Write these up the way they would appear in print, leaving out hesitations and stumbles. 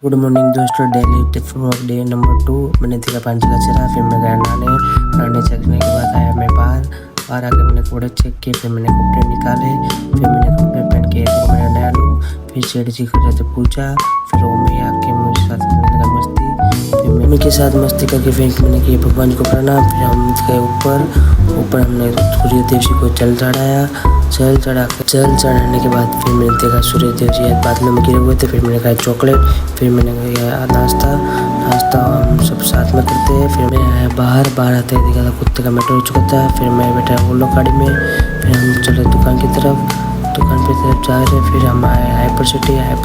Good morning दोस्तों, daily tips vlog day number 2। मैंने देखा पानी का चला, फिर मैं गया नहाने चलने के बाद आया मैं बाहर आकर मैंने कपड़े चेक किए, फिर मैंने कपड़े निकाले, फिर मैंने कपड़े पहन के एक मैंने नया लूँ, फिर सेठ जी को जाते पूछा, फिर वो में आके मेरे साथ करने लगा मस्ती, फिर मम्मी के साथ मस्ती करके फिर मैंने किया भगवान को प्रणाम। फिर हम गए ऊपर हमने सूर्य देव जी को जल चढ़ाने के बाद फिर मैंने देखा सूर्य देव जी बादलों में गिरे हुए थे। फिर मैंने खाया चॉकलेट, फिर मैंने खाया नाश्ता हम सब साथ में करते हैं। फिर मैं आया बाहर आते देखा था कुत्ते का मैटर हो चुका था। फिर मैं बैठा ओलो गाड़ी में, फिर हम चले दुकान पे तरफ जा रहे। फिर हम आए हाइपर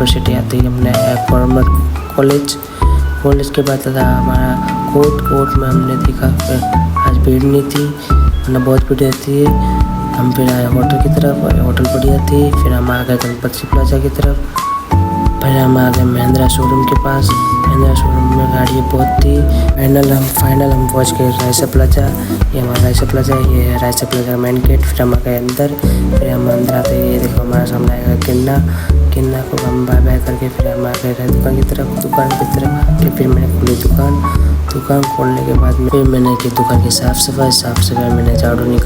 सिटी आते ही हमने आया कॉलेज के बाद था हमारा कोर्ट में हमने देखा आज भीड़ नहीं थी, वरना बहुत भीड़ रहती है। हम फिर आए होटल की तरफ, होटल बढ़िया थी। फिर हम आ गए गणपति प्लाजा की तरफ, फिर हम आ गए महिंद्रा शोरूम के पास। महिंद्रा शोरूम में गाड़ी बहुत थी। फाइनल हम पहुंच गए रायसा प्लाजा। ये हमारा रायसा प्लाजा, ये है रायसा प्लाजा मेन गेट। फिर हम आ गए अंदर, फिर हम अंदर आते ये देखो हमारा सामने आएगा किन्ना को हम बाय करके फिर हम आ गए दुकान की तरफ। फिर मैंने खोली दुकान खोलने के बाद फिर मैंने की दुकान की साफ सफाई मैंने झाड़ू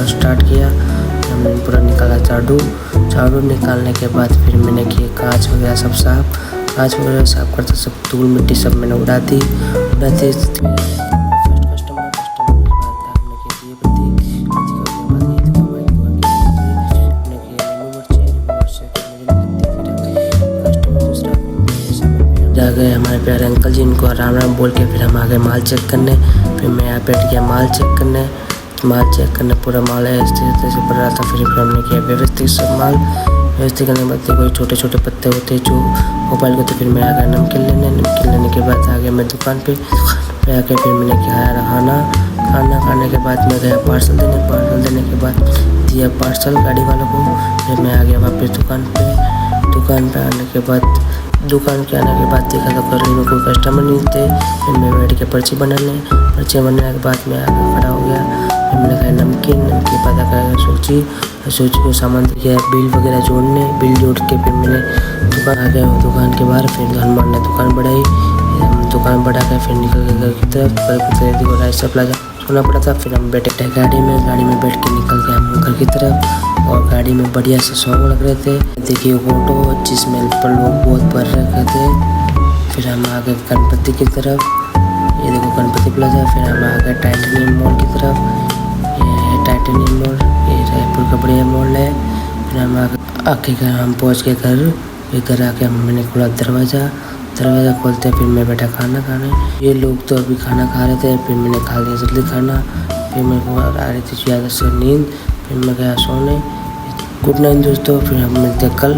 स्टार्ट किया। हमने पूरा निकाला झाड़ू निकालने के बाद फिर मैंने किए कांच वगैरह सब साफ करते सब धूल मिट्टी सब मैंने उड़ा दी। जा गए हमारे प्यारे अंकल जी, इनको राम बोल के फिर हम आ गए माल चेक करने। फिर मैं यहाँ बैठ गया माल चेक करने पूरा माल है इस तरह से पड़ रहा था। फिर हमने किया व्यवस्थित सब माल व्यवस्थित करने के बाद कोई छोटे पत्ते होते जो मोबाइल को, तो फिर मैं आ गया नमकीन लेने के बाद आ गया मैं दुकान पे आके फिर मैंने खाया खाना खाने के बाद मैं गया पार्सल देने के बाद दिया पार्सल गाड़ी वालों को। फिर मैं आ गया वापस दुकान पे आने के बाद देखा तो गली में कोई कस्टमर नहीं थे। फिर मैं बैठ के पर्ची बनाने के बाद मैं आगे खड़ा हो गया। फिर मैंने खाया नमकीन पता खाया सूची को सामान दिया बिल वगैरह जोड़ के फिर मैंने दुकान आ गया दुकान के बाहर। फिर हनुमान ने दुकान बढ़ा कर फिर निकल गए घर की तरफ। रायसा प्लाजा सोना पड़ा था। फिर हम बैठे गाड़ी में बैठ के निकल गए हम घर की तरफ, और गाड़ी में बढ़िया से सॉन्ग लग रहे थे। देखिए ऑटो जिसमें लोग बहुत भर रखे थे। फिर हम आ गए गणपति की तरफ, ये देखो गणपति प्लाजा। फिर हम आ गए टाइटेनियम मॉल की तरफ, ये है टाइटेनियम मॉल, ये रायपुर का बढ़िया मॉल है। फिर हम हम पहुँच गए घर आके मैंने खोला दरवाज़ा खोलते फिर मैं बैठा खाना खाने। ये लोग तो अभी खाना खा रहे थे, फिर मैंने खा लिया जल्दी खाना। फिर मेरे को आ रही थी ज़्यादा से नींद, फिर मैं गया सोने। गुड नाइट दोस्तों, फिर हम मिलते कल।